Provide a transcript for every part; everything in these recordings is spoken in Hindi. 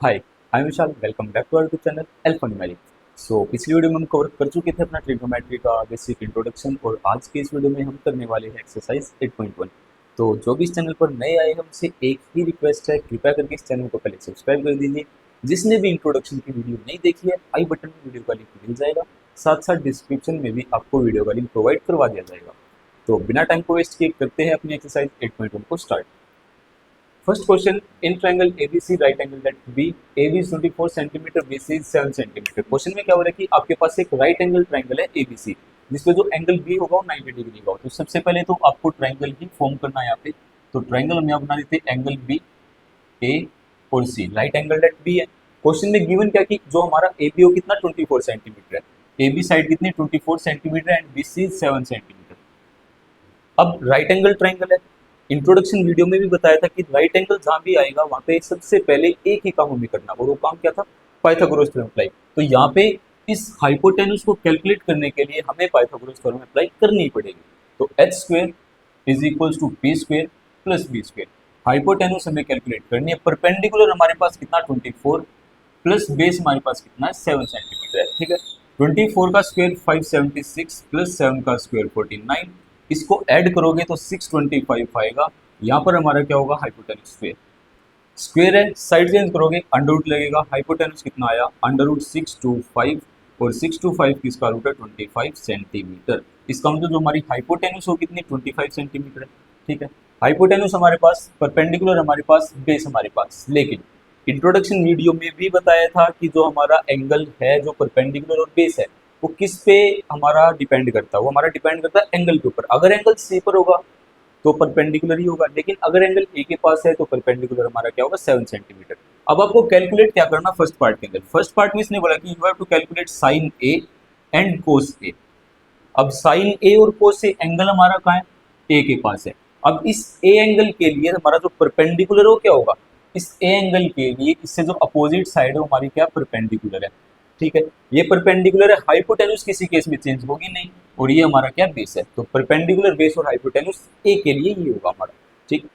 Hi, I am Vishal. Welcome back to our YouTube channel Alphanumeric. So पिछली वीडियो में हम कवर कर चुके थे अपना ट्रिग्नोमेट्री का बेसिक इंट्रोडक्शन, और आज के इस वीडियो में हम करने वाले हैं एक्सरसाइज 8.1। तो जो भी इस चैनल पर नए आए हैं उनसे एक ही रिक्वेस्ट है, कृपया करके इस चैनल को पहले सब्सक्राइब कर दीजिए। जिसने भी इंट्रोडक्शन की वीडियो नहीं देखी है, आई बटन में वीडियो का लिंक मिल जाएगा, साथ साथ डिस्क्रिप्शन में भी आपको वीडियो का लिंक प्रोवाइड करवा दिया जाएगा। तो बिना टाइम को वेस्ट किए करते हैं अपनी एक्सरसाइज 8.1 को start. First question, in triangle ABC, right angle that B, AB is 24 centimetre, BC is 7 centimetre. Question में क्या हो रहा है कि आपके पास एक राइट एंगल ट्राइंगल है ABC, जिसमें जो एंगल B होगा वो 90 डिग्री का होगा। तो सबसे पहले तो आपको ट्राइंगल ही फॉर्म करना है यहाँ पे। तो ट्राइंगल हम यहाँ बना देते हैं एंगल B, A और C, right angle date B है। क्वेश्चन में गिवन क्या कि जो हमारा AB हो कितना 24 सेंटीमीटर है, AB साइड कितनी 24 सेंटीमीटर एंड BC 7 सेंटीमीटर। अब राइट एंगल ट्राइंगल है, इंट्रोडक्शन वीडियो में भी बताया था कि राइट एंगल जहां भी आएगा वहां पे सबसे पहले एक ही काम हमें करना, और वो काम क्या था, पाइथागोरस थ्योरम अप्लाई। तो यहाँ पे इस हाइपोटेन्यूज को कैलकुलेट करने के लिए हमें पाइथागोरस थ्योरम अप्लाई करनी पड़ेगी। तो H square is equals to P square plus B square. Hypotenuse हमें कैलकुलेट करनी है। परपेंडिकुलर हमारे पास कितना 24 प्लस बेस हमारे पास कितना है 7 सेंटीमीटर है, ठीक है। 24 का स्क्वायर 576 प्लस 7 का स्क्वायर 49, इसको ऐड करोगे तो 625 आएगा। यहाँ पर हमारा क्या होगा, हाइपोटेन्यूज स्क्वायर। स्क्वायर है, साइड चेंज करोगे अंडर रूट लगेगा। हाइपोटेन्यूज कितना आया, अंडर रूट 625, और 625 किसका रूट है 25 सेंटीमीटर। इसका मतलब जो हमारी हाइपोटेन्यूज हो कितनी 25 सेंटीमीटर है, ठीक है। हाइपोटेन्यूज हमारे पास, परपेंडिकुलर हमारे पास, बेस हमारे पास। लेकिन इंट्रोडक्शन वीडियो में भी बताया था कि जो हमारा एंगल है, जो परपेंडिकुलर और बेस है, वो किस पे हमारा डिपेंड करता है, वो हमारा डिपेंड करता है एंगल के ऊपर। अगर एंगल सी पर होगा तो परपेंडिकुलर ही होगा, लेकिन अगर एंगल ए के पास है तो परपेंडिकुलर हमारा क्या होगा 7 सेंटीमीटर। अब आपको कैलकुलेट क्या करना, फर्स्ट पार्ट के अंदर। फर्स्ट पार्ट में इसने बोला कि you have to calculate sine A and cos A. अब साइन ए और कोस ए एंगल हमारा कहाँ है, ए के पास है। अब इस ए एंगल के लिए हमारा जो परपेंडिकुलर हो क्या होगा, इस ए एंगल के लिए इससे जो अपोजिट साइड है हमारी क्या परपेंडिकुलर है, ठीक है। ये परपेंडिकुलर है, हाइपोटेन्यूज किसी केस में चेंज होगी नहीं, और ये हमारा क्या बेस है। तो परपेंडिकुलर, बेस और हाइपोटेन्यूज ए के लिए ये होगा हमारा, ठीक।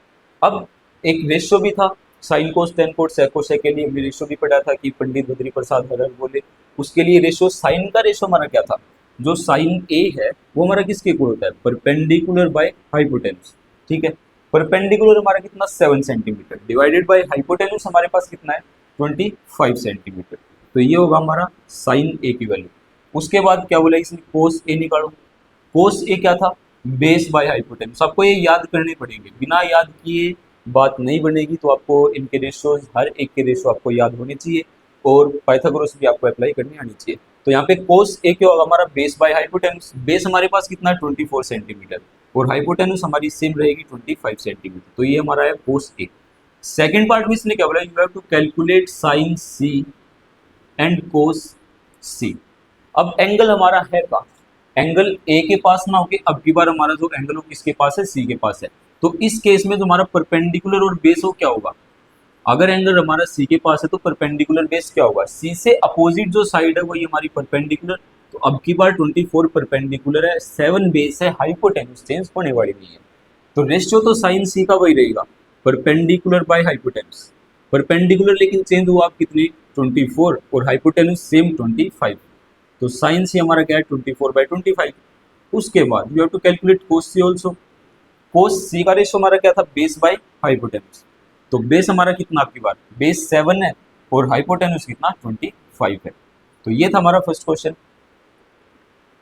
अब एक रेशियो भी था, साइन कोस टेन कोस सेकोसेक के लिए हमने रेशियो भी पढ़ा था कि पंडित बद्री प्रसाद हरर बोले। उसके लिए रेशियो, साइन का रेशियो हमारा क्या था, जो साइन ए है वो हमारा किसके इक्वल होता है, परपेंडिकुलर बाय हाइपोटेन्यूज, ठीक है। परपेंडिकुलर हमारा कितना 7 सेंटीमीटर डिवाइडेड बाय हाइपोटेन्यूज हमारे पास कितना है 25 सेंटीमीटर। तो ये होगा हमारा साइन ए की वैल्यू। उसके बाद क्या बोला इसने, कोस ए निकालो। कोस ए क्या था, बेस बाय हाइपोटेन्यूज। आपको ये याद करने पड़ेंगे, बिना याद किए बात नहीं बनेगी। तो आपको इनके रेशियोज, हर एक के रेशियो आपको याद होने चाहिए, और पाइथागोरस भी आपको अप्लाई करनी आनी चाहिए। तो यहाँ पे कोस ए क्या होगा हमारा, बेस बाय हाइपोटेन्यूज। बेस हमारे पास कितना है 24 सेंटीमीटर, और हाइपोटेन्यूज हमारी सेम रहेगी 25 सेंटीमीटर। तो ये हमारा है कोस ए। सेकेंड पार्ट में इसने क्या बोला, you have to calculate sine C and cos C. अब एंगल हमारा है का, एंगल ए के पास ना होके अब की बार हमारा जो एंगल हो किसके पास है, सी के पास है। तो इस केस में जो हमारा परपेंडिकुलर और बेस हो क्या होगा, अगर एंगल हमारा सी के पास है तो परपेंडिकुलर बेस क्या होगा, सी से अपोजिट जो साइड है वही हमारी परपेंडिकुलर। तो अब की बार 24 परपेंडिकुलर है, 7 बेस है, हाइपोटेन्यूज चेंज होने वाली नहीं है। तो रेशियो तो साइन सी का वही रहेगा, परपेंडिकुलर बाय हाइपोटेन्यूज। परपेंडिकुलर लेकिन चेंज हुआ आप कितने 24, और हाइपोटेन्यूज सेम 25। तो साइन सी हमारा क्या है 24/25। उसके बाद you have to calculate cos C also. Cos C का रेशियो हमारा क्या था, बेस बाय हाइपोटेन्यूज। तो बेस हमारा कितना, आपकी बार बेस 7 है, और हाइपोटेन्यूज कितना 25 है। तो ये था हमारा फर्स्ट क्वेश्चन।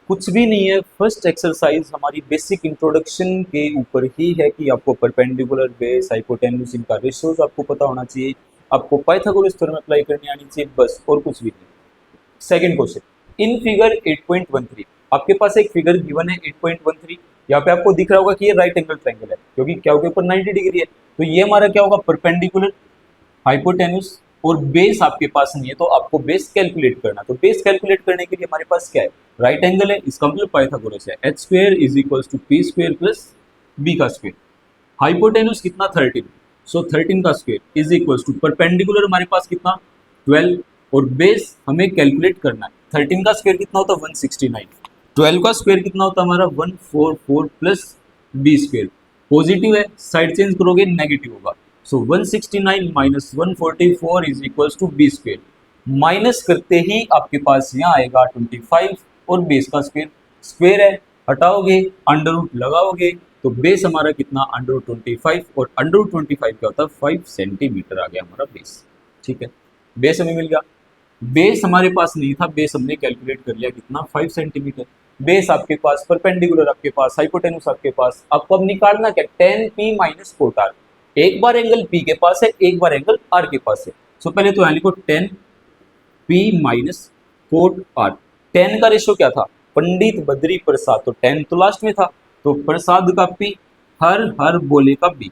कुछ भी नहीं है, फर्स्ट एक्सरसाइज हमारी बेसिक इंट्रोडक्शन के ऊपर ही है कि आपको परपेंडिकुलर, बेस, हाइपोटेन्यूज, इनका रेशियोज आपको पता होना चाहिए, आपको पाइथागोरस थ्योरम अप्लाई करनी आनी चाहिए, बस, और कुछ भी नहीं। सेकंड क्वेश्चन, इन फिगर 8.13 आपके पास एक फिगर गिवन है 8.13। यहाँ पे आपको दिख रहा होगा कि ये राइट एंगल ट्रायंगल है, क्योंकि क्या के ऊपर 90 डिग्री है। तो ये हमारा क्या होगा, परपेंडिकुलर, हाइपोटेन्यूज, और बेस आपके पास नहीं है, तो आपको बेस कैलकुलेट करना। तो बेस कैलकुलेट करने के लिए हमारे पास क्या है, राइट एंगल है, इसका मतलब पाइथागोरस है। H square is equal to P square plus B का स्क्वायर। हाइपोटेन्यूज कितना 13, सो 13 का square is equal to perpendicular हमारे पास कितना 12, और बेस हमें कैलकुलेट करना है। 13 का स्क्वायर कितना होता है 169, 12 का स्क्वायर कितना होता है हमारा 144 प्लस बी स्क्वायर। पॉजिटिव है, साइड चेंज करोगे नेगेटिव होगा। So 169 minus 144 is equals to B square. Minus करते ही आपके पास यहाँ आएगा 25 और बेस का स्क्वेयर, स्क्वेयर है हटाओगे अंडर रूट लगाओगे तो बेस हमारा कितना अंडर रूट 25 और अंडर रूट 25 क्या होता है 5 सेंटीमीटर आ गया हमारा बेस। ठीक है, बेस हमें मिल गया। बेस हमारे पास नहीं था, बेस हमने कैलकुलेट कर लिया कितना 5 सेंटीमीटर। बेस आपके पास, परपेंडिकुलर आपके पास, हाइपोटेन्यूस आपके पास, आपको अब निकालना क्या 10p माइनस कोट आर। एक बार एंगल P के पास है, एक बार एंगल R के पास है। सो पहले तो यहाँ लिखो 10p माइनस कोट आर। 10 का रेशो क्या था, पंडित बद्री प्रसाद, तो 10 तो लास्ट में था, तो प्रसाद का P, हर बोले का B।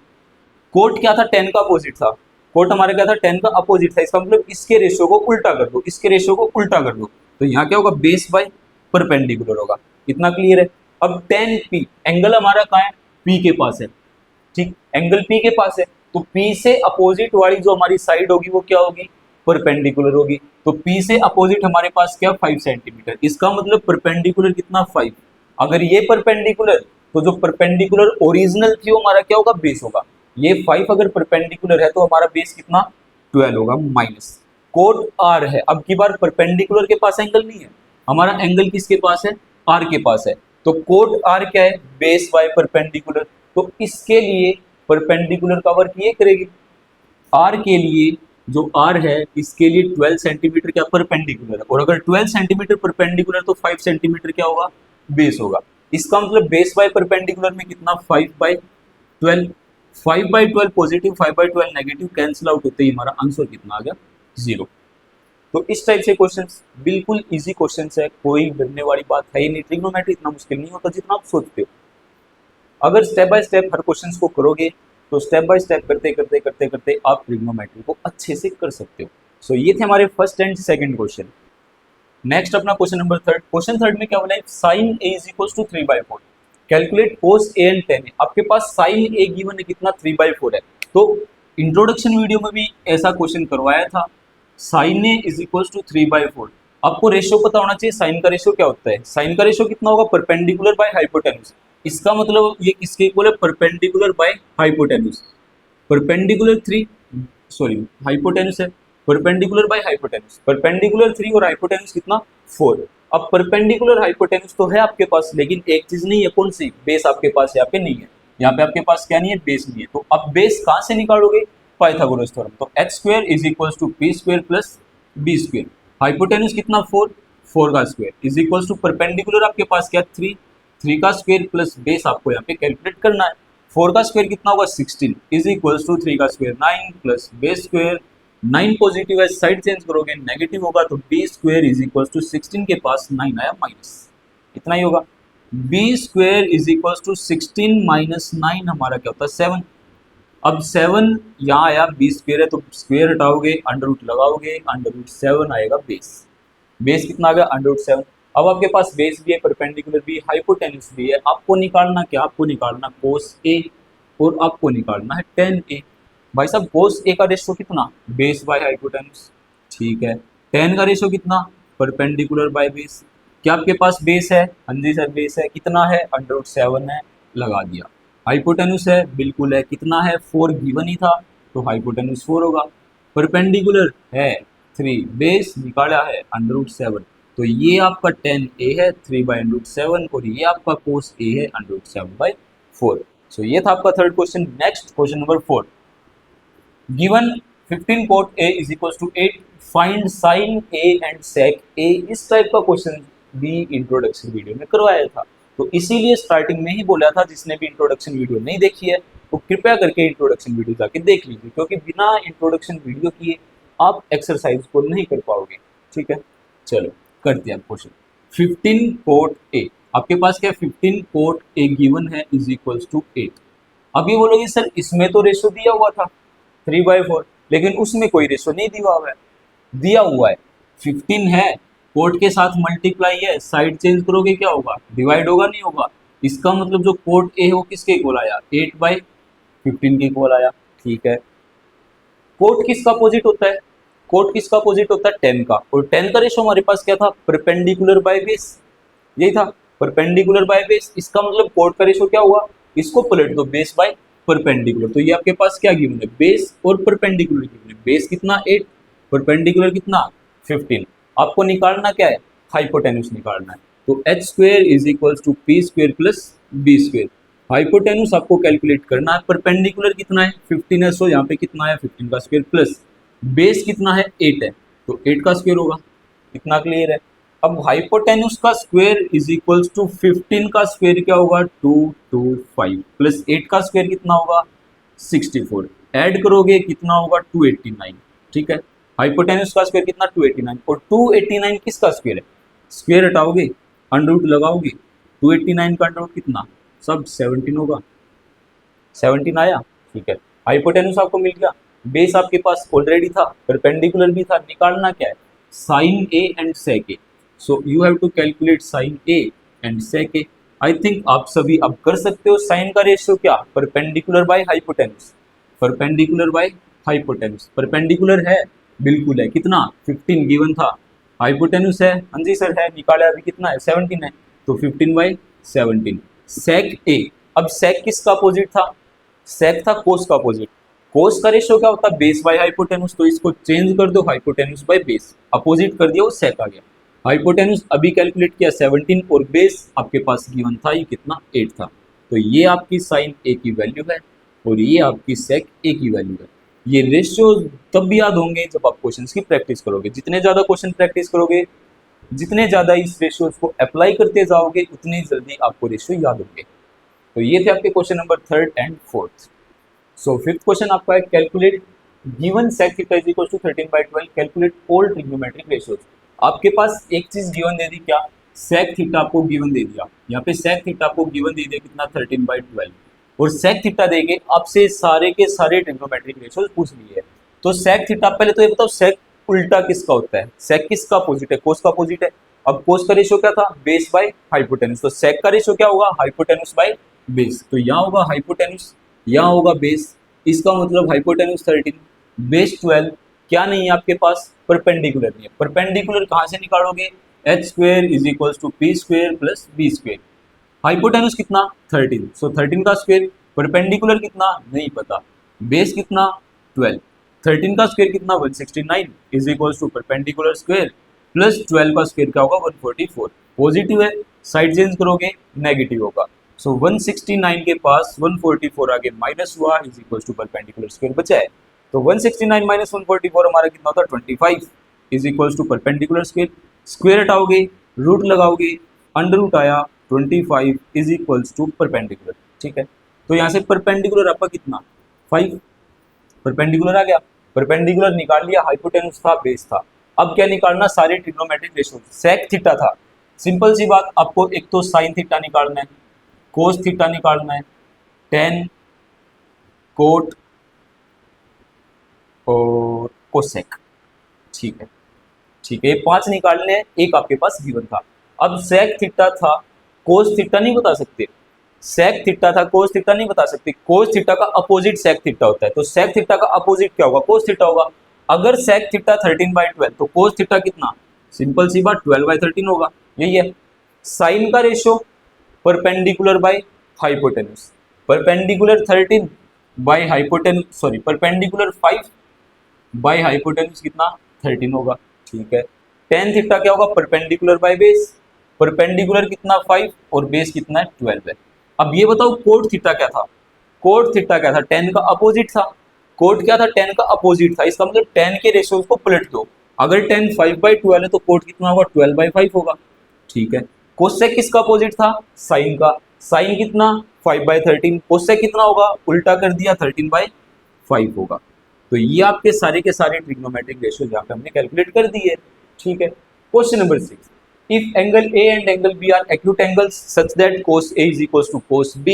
कोट क्या था, 10 का अपोजिट था, कोट हमारे क्या था 10 का अपोजिट था, इसका मतलब इसके रेशियो को उल्टा कर दो, इसके रेशियो को उल्टा कर दो, तो यहाँ क्या होगा बेस बाय परपेंडिकुलर होगा। इतना क्लियर है। अब 10p एंगल हमारा कहाँ है, P के पास है। ठीक, एंगल P के पास है तो P से अपोजिट वाली जो हमारी साइड होगी वो क्या होगी, परपेंडिकुलर होगी। तो P से अपोजिट हमारे पास क्या 5 सेंटीमीटर, इसका मतलब परपेंडिकुलर कितना 5। अगर ये परपेंडिकुलर, तो जो परपेंडिकुलर ओरिजिनल थी वो हमारा क्या होगा बेस होगा। ये 5 अगर परपेंडिकुलर है तो हमारा बेस कितना 12 होगा माइनस कोट आर है। अब की बार परपेंडिकुलर के पास एंगल नहीं है, हमारा एंगल किसके पास है, आर के पास है। तो कोट आर क्या है, बेस बाय परपेंडिकुलर। तो इसके लिए परपेंडिकुलर का वर्क ये करेगी, आर के लिए जो आर है इसके लिए 12 सेंटीमीटर क्या परपेंडिकुलर है, और अगर 12 सेंटीमीटर परपेंडिकुलर तो 5 सेंटीमीटर क्या होगा बेस होगा। इसका मतलब बेस बाय परपेंडिकुलर में कितना 5/12, 5/12 पॉजिटिव 5/12 नेगेटिव कैंसिल आउट होते ही हमारा आंसर कितना आ गया 0। तो इस टाइप से क्वेश्चंस बिल्कुल इजी क्वेश्चंस है, कोई डरने वाली बात है ही नहीं। ट्रिग्नोमेट्री इतना मुश्किल नहीं होता जितना आप सोचते हो। अगर step by step her questions को करोगे तो स्टेप बाय स्टेप करते करते करते करते आप ट्रिग्नोमेट्री को अच्छे से कर सकते हो। सो ये थे हमारे first and second question. Next अपना question number third. Question third में क्या बोला है, sine A is equal to 3/4 calculate cos A and tan A. आपके पास साइन ए गिवन है कितना 3/4 है। तो इंट्रोडक्शन वीडियो में भी ऐसा क्वेश्चन करवाया था, sine A is equal to 3/4। आपको रेशियो पता होना चाहिए, साइन का रेशियो क्या होता है, साइन का रेशियो कितना होगा परपेंडिकुलर बाय हाइपोटेन्यूज। इसका मतलब ये किसके इक्वल है, perpendicular by hypotenuse. Perpendicular 3 sorry hypotenuse है, परपेंडिकुलर बाय हाइपोटेन्यूज, परपेंडिकुलर 3 और हाइपोटेन्यूज कितना 4। अब परपेंडिकुलर हाइपोटेन्यूज तो है आपके पास, लेकिन एक चीज नहीं है, कौन सी, बेस आपके पास यहाँ पे नहीं है। यहाँ पे आपके पास क्या नहीं है, बेस नहीं है। तो अब बेस कहाँ से निकालोगे, पाइथागोरस थ्योरम। तो h square is equal to P square plus B square. Hypotenuse कितना 4, 4 का square is equal to perpendicular आपके पास क्या 3, 3 का स्क्वायर प्लस बेस आपको यहाँ पे कैलकुलेट करना है। 4 का स्क्वायर कितना होगा 16 इज इक्वल टू 3 का square 9 plus base square. 9 positive है, साइड चेंज करोगे नेगेटिव होगा, तो B square is equal to 16 के पास 9 आया माइनस, इतना ही होगा। B square is equal to 16 minus 9 हमारा क्या होता है 7। अब 7 यहाँ आया, बी स्क्वायर है तो स्क्वायर हटाओगे अंडर रूट लगाओगे, अंडर रूट 7 आएगा बेस। बेस कितना आ गया अंडर रूट 7। अब आपके पास बेस भी है, परपेंडिकुलर भी, हाइपोटेन्यूज भी है। आपको निकालना क्या, आपको निकालना कोस ए और आपको निकालना है टेन ए। भाई साहब कोस ए का रेशियो कितना, बेस बाय हाइपोटेन्यूज, ठीक है। टेन का रेशियो कितना, परपेंडिकुलर बाय बेस। क्या आपके पास बेस है, हाँ जी सर बेस है, कितना है अंडर रूट 7 है, लगा दिया। हाइपोटेन्यूज है, बिल्कुल है, कितना है 4 गिवन ही था तो हाइपोटेन्यूज 4 होगा। परपेंडिकुलर है 3, बेस निकाला है अंडर रूट 7, तो ये आपका 10a है 3/√7 और ये आपका कोस a है अंडर रूट 7/4। सो ये था आपका third question. Next question number 4, given 15 cot a is equal to 8 find sine a and sec a। इस टाइप का क्वेश्चन भी इंट्रोडक्शन वीडियो में करवाया था, तो इसीलिए स्टार्टिंग में ही बोला था जिसने भी इंट्रोडक्शन वीडियो नहीं देखी है तो कृपया करके इंट्रोडक्शन वीडियो जाके देख लीजिए, क्योंकि बिना इंट्रोडक्शन वीडियो किए आप एक्सरसाइज को नहीं कर पाओगे। ठीक है, चलो करते हैं क्वेश्चन। 15 cot a, आपके पास क्या 15 cot a गिवन है इज इक्वल टू 8। अब ये बोलोगे सर इसमें तो रेशो दिया हुआ था 3/4, लेकिन उसमें कोई रेशो नहीं दिया हुआ है, दिया हुआ है 15 है, कोट के साथ मल्टीप्लाई है, साइड चेंज करोगे क्या होगा, डिवाइड होगा नहीं होगा। इसका मतलब जो कोट ए है वो किसके इक्वल आया 8/15 के इक्वल आया। ठीक है, कोट किसका अपोजिट होता है, कोट किसका अपोजिट होता है 10 का, और 10 का रेशो हमारे पास क्या था परपेंडिकुलर बाय बेस, यही था परपेंडिकुलर बाय बेस। इसका मतलब कोट का रेशो क्या हुआ, इसको पलट दो बेस बाय परपेंडिकुलर। तो ये आपके पास क्या गिवन है, बेस और परपेंडिकुलर गिवन है। बेस कितना 8, परपेंडिकुलर कितना 15। आपको निकालना क्या है, हाइपोटेन्यूज निकालना है। तो H square is equal to P square plus B square. Hypotenuse आपको कैलकुलेट करना है, परपेंडिकुलर कितना है 15 है, सो यहाँ पे कितना है 15 का स्क्वायर प्लस बेस कितना है 8 है, तो 8 का स्क्वायर होगा। कितना क्लियर है। अब हाइपोटेन्यूज का स्क्वायर इज इक्वल टू 15 का स्क्वायर क्या होगा 225 प्लस 8 का स्क्वायर कितना होगा 64। ऐड करोगे कितना होगा 289। ठीक है, हाइपोटेन्यूज का स्क्वायर कितना 289 और 289 किसका स्क्वायर है, स्क्वायर हटाओगे अंडर रूट लगाओगे 289 का अंडर रूट कितना, सब 17 होगा। 17 आया, ठीक है। हाइपोटेन्यूज आपको मिल गया, बेस आपके पास ऑलरेडी था, परपेंडिकुलर भी था। निकालना क्या है, sine A and sec A. So you have to calculate sine A and sec A. I think आप सभी अब कर सकते हो। साइन का रेशियो क्या, perpendicular by hypotenuse, perpendicular by hypotenuse. Perpendicular है, बिल्कुल है, कितना 15 गिवन था। हाइपोटेन्यूज है, हाँ जी सर है, निकाला अभी कितना है 17 है, तो 15/17। सेक ए, अब सेक किसका अपोजिट था, सेक था कोस का अपोजिट। कोस का रेशियो क्या होता है, बेस बाय हाइपोटेन्यूज। तो इसको चेंज कर दो, हाइपोटेन्यूज बाय बेस, अपोजिट कर दिया वो सेक आ गया। हाइपोटेन्यूज अभी कैलकुलेट किया 17 और बेस आपके पास गिवन था ये कितना 8 था। तो ये आपकी साइन ए की वैल्यू है और ये आपकी सेक ए की वैल्यू है। ये रेशियो तब भी याद होंगे जब आप क्वेश्चंस की प्रैक्टिस करोगे। जितने ज़्यादा क्वेश्चन प्रैक्टिस करोगे, जितने ज़्यादा इस रेशियोज को अप्लाई करते जाओगे, उतनी जल्दी आपको रेशियो याद होंगे। तो ये थे आपके question number 3rd and 4th। So 5th question आपका है, calculate given sec theta is equal to 13/12, calculate all trigonometric ratios. आपके पास एक चीज गिवन दे दी, क्या, sec थीटा आपको गिवन दे दिया। यहाँ पे sec थीटा आपको गिवन दे दिया कितना 13/12 और sec थीटा देके आपसे सारे के सारे ट्रिग्नोमेट्रिक रेशियोज पूछ लिए। तो sec थीटा, पहले तो ये बताओ sec उल्टा किसका होता है, sec किसका अपोजिट है, कोस का अपोजिट है। अब कोस का रेशियो क्या था, बेस बाय हाइपोटेन्यूज। तो sec का रेशियो क्या होगा, हाइपोटेन्यूज बाय बेस। तो यहाँ होगा हाइपोटेन्यूज, यहाँ होगा बेस, इसका मतलब हाइपोटेन्यूज 13, बेस 12, क्या नहीं है आपके पास, परपेंडिकुलर नहीं है। परपेंडिकुलर कहाँ से निकालोगे, H square is equal to P square plus B square. Hypotenuse कितना 13, सो 13 का स्क्वेयर। परपेंडिकुलर कितना नहीं पता, बेस कितना 12, 13 का स्क्वेयर कितना 169 is equal to perpendicular square plus 12 का स्क्वेयर क्या होगा 144। पॉजिटिव है, साइड चेंज करोगे नेगेटिव होगा। सो 169 के पास 144 आगे माइनस हुआ is equal to perpendicular square बचा है। तो 169 माइनस 144 हमारा कितना होता है 25 is equal to perpendicular square. Square हटाओगे रूट लगाओगे अंडर रूट आया 25 इज इक्वल टू परपेंडिकुलर। ठीक है, तो यहाँ से परपेंडिकुलर आपका कितना 5, परपेंडिकुलर आ गया। परपेंडिकुलर निकाल लिया, हाइपोटेन्यूज था बेस था। अब क्या निकालना, सारे ट्रिग्नोमेट्रिक रेशियो। सेक थीटा था, सिंपल सी बात, आपको एक तो साइन थीटा निकालना है, कोस थीटा निकालना है, टेन, कोट और कोसेक। ठीक है, ठीक है, ये 5 निकालने हैं, एक आपके पास गिवन था। अब सेक थीटा था, कोस थीटा नहीं बता सकते, सेक थीटा था, कोस थीटा नहीं बता सकते। कोस थीटा का अपोजिट सेक थीटा होता है, तो सेक थीटा का अपोजिट क्या होगा, कोस थीटा होगा। अगर सेक थीटा 13/12 तो कोस थीटा कितना, सिंपल सी बात 12/13 होगा, यही है। साइन का ratio perpendicular by hypotenuse, perpendicular 13 by hypotenuse, sorry perpendicular 5 by hypotenuse कितना 13 होगा। ठीक है, टेन थीटा क्या होगा, परपेंडिकुलर बाय बेस, परपेंडिकुलर कितना 5 और बेस कितना है 12 है। अब ये बताओ कोट थीटा क्या था, कोट थीटा क्या था, टेन का अपोजिट था। कोट क्या था, टेन का अपोजिट था, इसका मतलब टेन के रेशियोज को पलट दो। अगर टेन 5/12 है तो कोट कितना होगा 12/5 होगा। ठीक है, कोसेक किसका अपोजिट था, साइन का, साइन कितना 5/13, कोसेक कितना होगा, उल्टा कर दिया 13/5 होगा। तो ये आपके सारे के सारे ट्रिग्नोमेट्रिक रेशियो यहाँ पे हमने कैलकुलेट कर दिए। ठीक है, question number 6, if angle A and angle B are acute angles such that cos A is equals to cos B,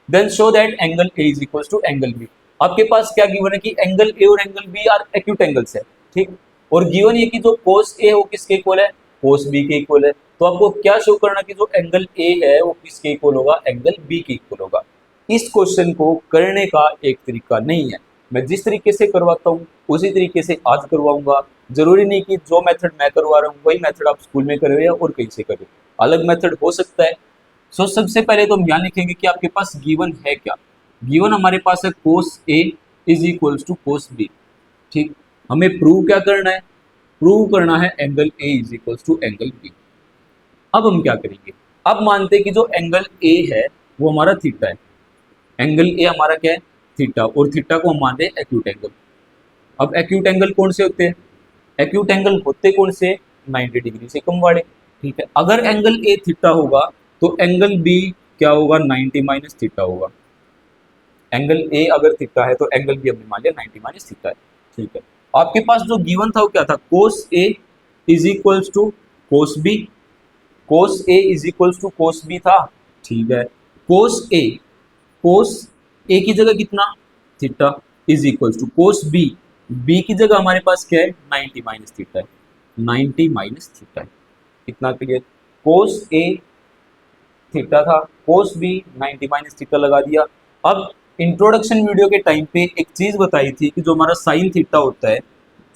then show that angle A is equals to angle B। आपके पास क्या गिवन है कि एंगल A और angle B are acute angles है, ठीक, और गिवन ये कि जो cos A वो किसके इक्वल है, cos B के इक्वल है। तो आपको क्या शो करना कि जो एंगल A है वो किसके इक्वल होगा, एंगल B के इक्वल होगा। इस क्वेश्चन को करने का एक तरीका नहीं है, मैं जिस तरीके से करवाता हूँ उसी तरीके से आज करवाऊंगा। जरूरी नहीं कि जो मेथड मैं करवा रहा हूँ वही मेथड आप स्कूल में करो या और कहीं से करो, अलग मेथड हो सकता है। सो सबसे पहले तो हम यहाँ लिखेंगे कि आपके पास गिवन है क्या। गिवन हमारे पास है cos A is equals to cos B. ठीक, हमें प्रूव क्या करना है, प्रूव करना है angle A is equals to angle B. अब हम क्या करेंगे, अब मानते हैं कि जो एंगल ए है वो हमारा थीटा है, एंगल ए हमारा क्या है, थीटा, और थीटा को हम मानते हैं एक्यूट एंगल। अब एक्यूट एंगल कौन से होते हैं, एक्यूट एंगल होते कौन से, 90 डिग्री से कम वाले। ठीक है, अगर एंगल ए थीटा होगा तो एंगल बी क्या होगा, 90 माइनस थीटा होगा। एंगल ए अगर थीटा है तो एंगल बी हमने मान लिया 90 माइनस थीटा है। ठीक है, आपके पास जो गिवन था वो क्या था, cos A is equals to cos B, cos A is equals to cos B था। ठीक है, कोस ए, कोस ए की जगह कितना, theta, is equals to cos B, B की जगह हमारे पास क्या है, 90 माइनस थीटा है, 90 माइनस थीटा है। कितना क्लियर, कोस ए थीटा था, कोस बी 90 माइनस थीटा लगा दिया। अब इंट्रोडक्शन वीडियो के टाइम पे एक चीज बताई थी कि जो हमारा साइन थीटा होता है,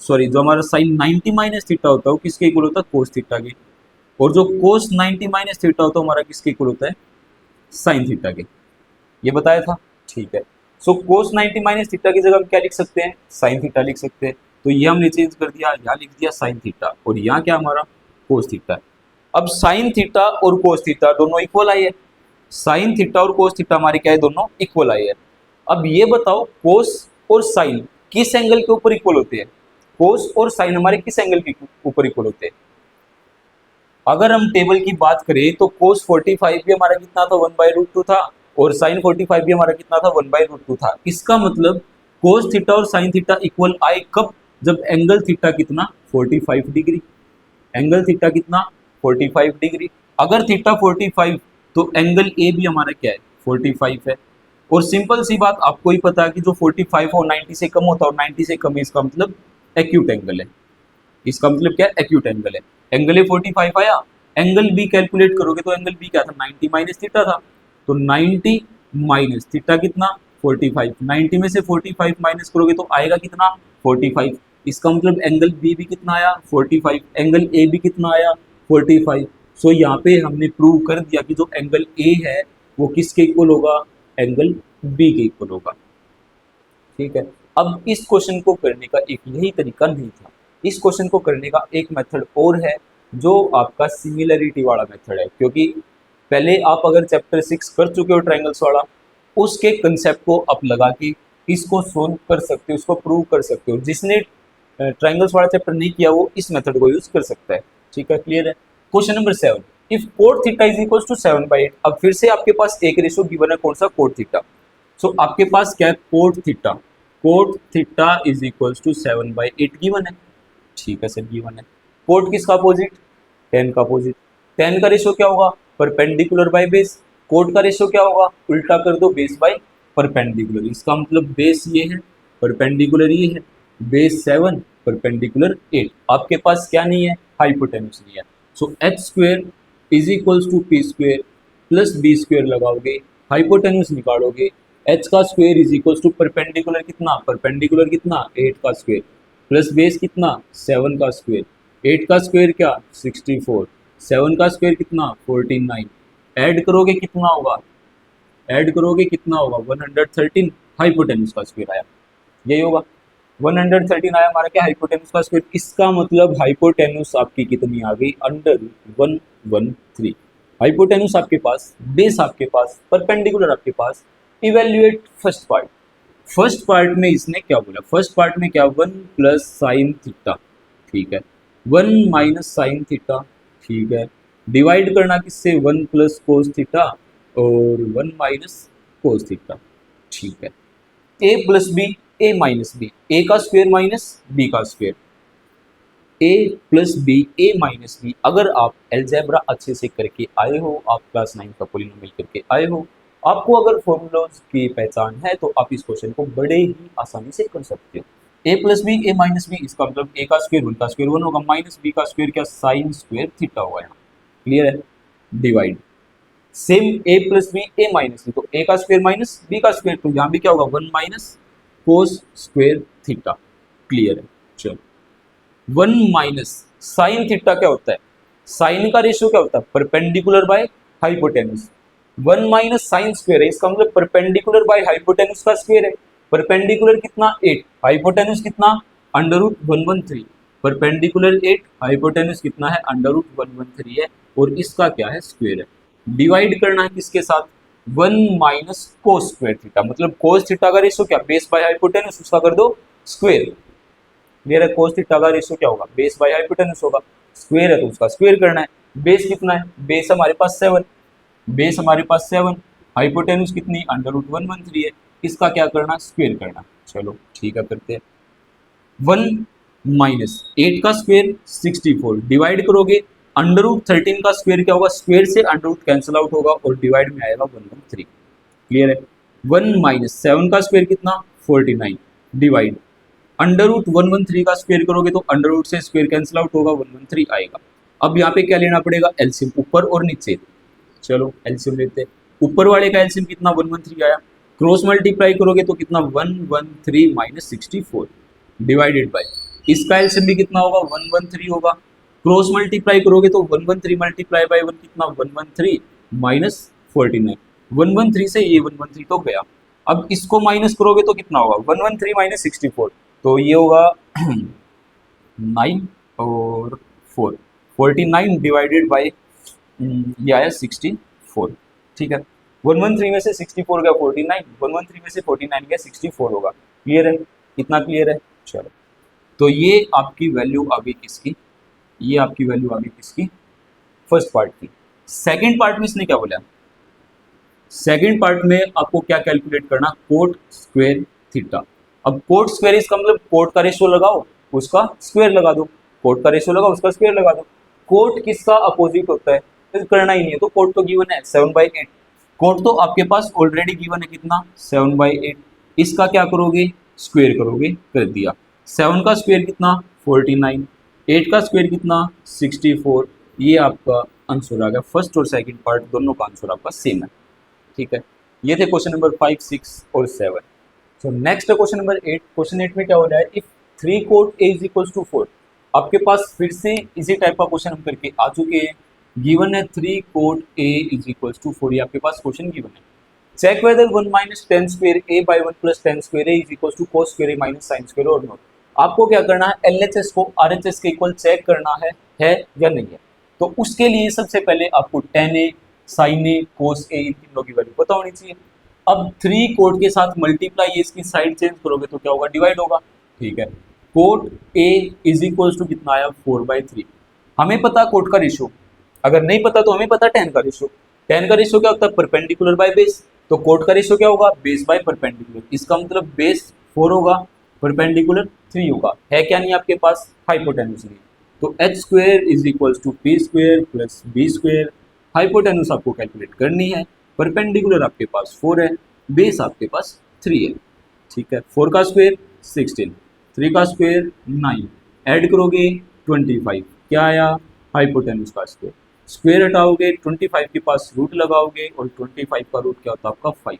सॉरी जो हमारा साइन 90 माइनस थीटा होता है वो किसके इक्वल होता है, कोस थीटा के, और जो कोस 90 माइनस थीटा होता है हमारा किसके इक्वल होता है, साइन थीटा के, ये बताया था। ठीक है, सो कोस 90 माइनस थीटा की जगह हम क्या लिख सकते हैं, साइन थीटा लिख सकते हैं। तो ये हमने चेंज कर दिया, यहाँ लिख दिया साइन थीटा, और यहाँ क्या हमारा कोस थीटा है। अब साइन थीटा और कोस थीटा दोनों इक्वल आई है, साइन थीटा और कोस थीटा हमारे क्या है, दोनों इक्वल आई है। अब ये बताओ कोस और साइन किस एंगल के ऊपर इक्वल होते हैं, कोस और साइन हमारे किस एंगल के ऊपर इक्वल होते हैं। अगर हम टेबल की बात करें तो कोस 45 भी हमारा कितना था, 1/√2 था, और साइन 45 भी हमारा कितना था, 1/√2 था। इसका मतलब कोस थीटा और साइन थीटा इक्वल आए कब, जब एंगल थीटा कितना, 45 डिग्री, एंगल थीटा कितना, 45 डिग्री। अगर थीटा 45 तो एंगल ए भी हमारा क्या है, 45 है। और सिंपल सी बात आपको ही पता है कि जो 45 और 90 से कम होता है और 90 से कम है, इसका मतलब एक्यूट एंगल है, इसका मतलब क्या है, एक्यूट एंगल है। एंगल ए 45 आया, एंगल बी कैलकुलेट करोगे तो एंगल बी क्या था, 90 माइनस थीटा था। तो 90 माइनस थीटा कितना, 45, 90 में से 45 माइनस करोगे तो आएगा कितना, 45। इसका मतलब एंगल बी भी कितना आया, 45, एंगल ए भी कितना आया, 45। सो यहाँ पे हमने प्रूव कर दिया कि जो एंगल ए है वो किसके इक्वल होगा, एंगल बी के इक्वल होगा। ठीक है, अब इस क्वेश्चन को करने का एक यही तरीका नहीं था, इस क्वेश्चन को करने का एक मेथड और है जो आपका सिमिलरिटी वाला मेथड है। क्योंकि पहले आप अगर चैप्टर 6 कर चुके हो ट्रायंगल्स वाला, उसके कंसेप्ट को आप लगा के इसको सोल्व कर सकते हो, उसको प्रूव कर सकते हो। जिसने ट्रायंगल्स वाला चैप्टर नहीं किया वो इस मेथड को यूज कर सकता है। ठीक है, क्लियर है। Question number 7, if cot theta is equal to 7/8। अब फिर से आपके पास एक रेशो गिवन है, कौन सा, कोट थीटा। सो आपके पास क्या है, cot theta, cot theta is equal to 7/8 given है। ठीक है सर, गिवन है। कोट किसका अपोजिट, टेन का अपोजिट, टेन का रेशो क्या होगा, परपेंडिकुलर बाय बेस, कोट का रेशो क्या होगा, उल्टा कर दो, बेस बाय परपेंडिकुलर। इसका मतलब बेस ये है, परपेंडिकुलर ये है, बेस 7, परपेंडिकुलर 8। आपके पास क्या नहीं है, हाइपोटेन्यूज नहीं है। So H square is equals to P square plus B square लगाओगे, हाइपोटेन्यूज निकालोगे, एच का square is equals to perpendicular कितना, परपेंडिकुलर कितना, 8 का स्क्वेयर, प्लस बेस कितना, 7 का स्क्वेयर, 8 का स्क्वेयर क्या, 64, 7 का स्क्वेयर कितना, 49, ऐड करोगे कितना होगा, ऐड करोगे कितना होगा, 113, हाइपोटेन्यूज का स्क्वेयर आया, यही होगा, 113 आया हमारा क्या, हाइपोटेन्यूज का स्क्वायर। इसका मतलब हाइपोटेन्यूज आपकी कितनी आ गई, √113। हाइपोटेन्यूज आपके पास, बेस आपके पास, परपेंडिकुलर आपके पास। Evaluate first part, first part में इसने क्या बोला, फर्स्ट पार्ट में क्या, 1 प्लस साइन थीटा, ठीक है, 1 माइनस साइन थीटा, ठीक है, डिवाइड करना किससे, 1 प्लस कोस थीटा और 1 माइनस कोस थीटा, ठीक है। ए प्लस बी, ए माइनस बी, ए का स्क्वेयर माइनस बी का स्क्वेयर, ए प्लस बी, ए माइनस बी। अगर आप एलजेब्रा अच्छे से करके आए हो, आप क्लास 9 का पॉलिनोमियल करके आए हो, आपको अगर फॉर्मूलाज की पहचान है तो आप इस क्वेश्चन को बड़े ही आसानी से कर सकते हो। ए प्लस बी, ए माइनस बी, इसका मतलब ए का स्क्वेयर 1 का स्क्वेयर 1 होगा, माइनस बी का स्क्वेयर क्या, साइन स्क्वेयर थीटा होगा यहाँ, क्लियर है, डिवाइड। सेम ए प्लस बी, ए माइनस बी, तो ए का स्क्वेयर माइनस बी का स्क्वेयर, तो यहाँ भी क्या होगा, 1 minus cos square theta, clear है। चलो, 1 माइनस साइन थीटा क्या होता है, साइन का रेशियो क्या होता है, perpendicular by hypotenuse, 1 minus sine square है, इसका मतलब परपेंडिकुलर बाय हाइपोटेन्यूज का स्क्वायर है। परपेंडिकुलर कितना 8, हाइपोटेन्यूज कितना अंडर रूट 113, परपेंडिकुलर 8, हाइपोटेन्यूज कितना है अंडर रूट 113 है, और इसका क्या है स्क्वायर है। डिवाइड करना है किसके साथ 1 माइनस कोस स्क्वायर थीटा, मतलब कोस थीटा का रेशो क्या बेस बाय हाइपोटेन्यूज, उसका कर दो स्क्वायर। क्लियर है, कोस थीटा का रेशो क्या होगा बेस बाय हाइपोटेन्यूज होगा, स्क्वायर है तो उसका स्क्वायर करना है। बेस कितना है, बेस हमारे पास 7, बेस हमारे पास 7, हाइपोटेन्यूज कितनी अंडर रूट 113 है, इसका क्या करना स्क्वायर करना। चलो ठीक है करते हैं। 1 माइनस 8 का स्क्वायर 64, डिवाइड करोगे अंडर रूट 13 का स्क्वायर क्या होगा, स्क्वायर से अंडर रूट कैंसिल आउट होगा और डिवाइड में आएगा 113। क्लियर है। 1 माइनस 7 का स्क्वायर कितना 49, डिवाइड अंडर रूट 113 का स्क्वायर करोगे तो अंडर रूट से स्क्वायर कैंसिल आउट होगा 113 आएगा। अब यहाँ पे क्या लेना पड़ेगा एलसीएम, ऊपर और नीचे। चलो एलसीएम लेते हैं। ऊपर वाले का एलसीएम कितना 113 आया, क्रॉस मल्टीप्लाई करोगे तो कितना 113 माइनस 64 डिवाइडेड बाय, इसका एलसीएम भी कितना होगा 113 होगा। क्रॉस मल्टीप्लाई करोगे तो 113 मल्टीप्लाई बाय 1 कितना 113 माइनस 49, 113 से ये 113 तो गया। अब इसको माइनस करोगे तो कितना होगा 113 माइनस 64, तो ये होगा 9 और 4, 49 डिवाइडेड बाई ये आया 64। ठीक है, 113 में से 64 गया 49, 113 में से 49 गया 64 होगा। क्लियर है, कितना क्लियर है। चलो तो ये आपकी वैल्यू आ गई किसकी, ये आपकी वैल्यू आ गई किसकी फर्स्ट पार्ट की। सेकंड पार्ट में इसने क्या बोला, सेकंड पार्ट में आपको क्या कैलकुलेट करना कोट स्क्वायर थीटा। अब कोट स्क्वायर इसका मतलब कोट का रेशियो लगाओ उसका स्क्वायर लगा दो, कोट का रेशियो लगाओ उसका स्क्वायर लगा दो। कोट किसका अपोजिट होता है, तो करना ही नहीं है, तो कोट तो गिवन है 7/8, कोट तो आपके पास ऑलरेडी गिवन है कितना 7/8, इसका क्या करोगे स्क्वायर करोगे, कर दिया। 7 का स्क्वायर कितना 49, 8 का स्क्वायर कितना 64, ये आपका आंसर आ गया। फर्स्ट और सेकंड पार्ट दोनों का आंसर आपका सेम है। ठीक है, ये थे क्वेश्चन नंबर 5, 6 और 7। So next question number 8। Question 8 में क्या हो रहा है, if 3 cot A is equal to 4। आपके पास फिर से इसी टाइप का क्वेश्चन हम करके आ चुके हैं। गिवन है 3 cot A is equal to 4, ये आपके पास क्वेश्चन गिवन है। Check whether 1 minus tan square A by 1 plus tan square A is equal to cos square A minus sine square और नॉट। आपको क्या करना है एलएचएस को आरएचएस के इक्वल चेक करना है या नहीं है। तो उसके लिए सबसे पहले आपको टेन ए साइन ए कोस ए इन तीनों की वैल्यू पता होनी चाहिए। अब 3 कोट के साथ मल्टीप्लाई इसकी साइड चेंज करोगे तो क्या होगा डिवाइड होगा। ठीक है, cot A is equal to कितना आया 4/3। हमें पता कोट का रेशियो, अगर नहीं पता तो हमें पता टेन का रेशियो। टेन का रेशियो क्या होता है परपेंडिकुलर बाय बेस, तो कोट का रेशियो क्या होगा बेस बाय परपेंडिकुलर, इसका मतलब बेस 4 होगा परपेंडिकुलर 3 होगा। है क्या नहीं आपके पास हाइपोटेन्यूज नहीं, तो H square is equal to P square plus B square. Hypotenuse आपको कैलकुलेट करनी है, परपेंडिकुलर आपके पास 4 है, बेस आपके पास 3 है। ठीक है, 4 का स्क्वायर 16, 3 का स्क्वायर 9, ऐड करोगे 25, क्या आया हाइपोटेन्यूज का स्क्वायर। स्क्वायर हटाओगे 25 के पास रूट लगाओगे और 25 का रूट क्या होता है आपका 5,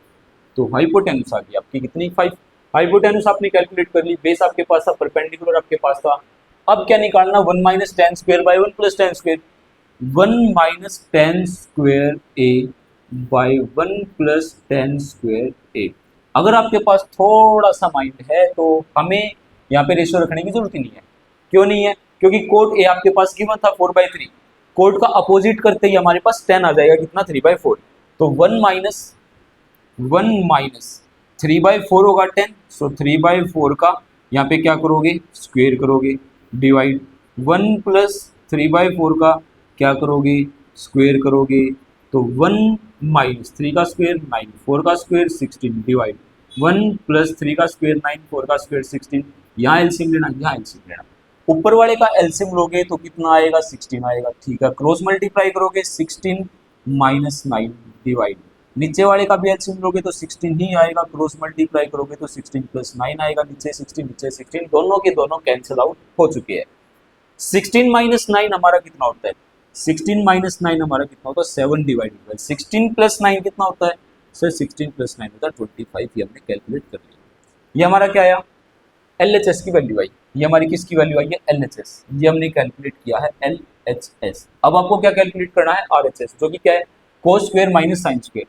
तो हाइपोटेन्यूज आ गई आपकी कितनी 5। हाइपोटेन्यूज आपने कैलकुलेट कर ली, बेस आपके पास था, परपेंडिकुलर आपके पास था। अब क्या निकालना 1 minus tan square by 1 plus tan square, 1 minus tan square A by 1 plus tan square A. अगर आपके पास थोड़ा सा माइंड है तो हमें यहाँ पे रेशियो रखने की जरूरत ही नहीं है। क्यों नहीं है, क्योंकि कोट ए आपके पास गिवन था 4/3, कोट का अपोजिट करते ही हमारे पास 10 आ जाएगा कितना 3/4, तो 1 माइनस 3/4 होगा 10, सो 3/4 का यहाँ पे क्या करोगे स्क्वायर करोगे, डिवाइड 1 प्लस 3/4 का क्या करोगे स्क्वायर करोगे, तो 1 माइनस 3 का स्क्वायर 9, 4 का स्क्वायर 16, डिवाइड 1 प्लस 3 का स्क्वायर 9, 4 का स्क्वायर 16। यहाँ एलसीएम लेना, यहाँ एलसीएम लेना, ऊपर वाले का एलसीएम लोगे तो कितना आएगा 16 आएगा। ठीक है, क्रॉस मल्टीप्लाई करोगे 16 माइनस 9 डिवाइड, नीचे वाले का भी एलसीएम लोगे तो 16 ही आएगा, क्रॉस मल्टीप्लाई करोगे तो 16 प्लस 9 आएगा, नीचे 16 नीचे 16, दोनों के दोनों कैंसिल आउट हो चुके हैं। 16 माइनस 9 हमारा कितना होता है, 16 माइनस 9 हमारा कितना होता है 7 डिवाइडेड बाई 16 प्लस 9 कितना होता है सर 16 प्लस 9 होता है 25, ये हमने कैलकुलेट कर लिया। ये हमारा क्या आया एलएचएस की वैल्यू आई, ये हमारी किसकी वैल्यू आई है एलएचएस, ये हमने कैलकुलेट किया है एलएचएस। अब आपको क्या कैलकुलेट करना है आरएचएस, जो कि क्या है cos square minus sine square,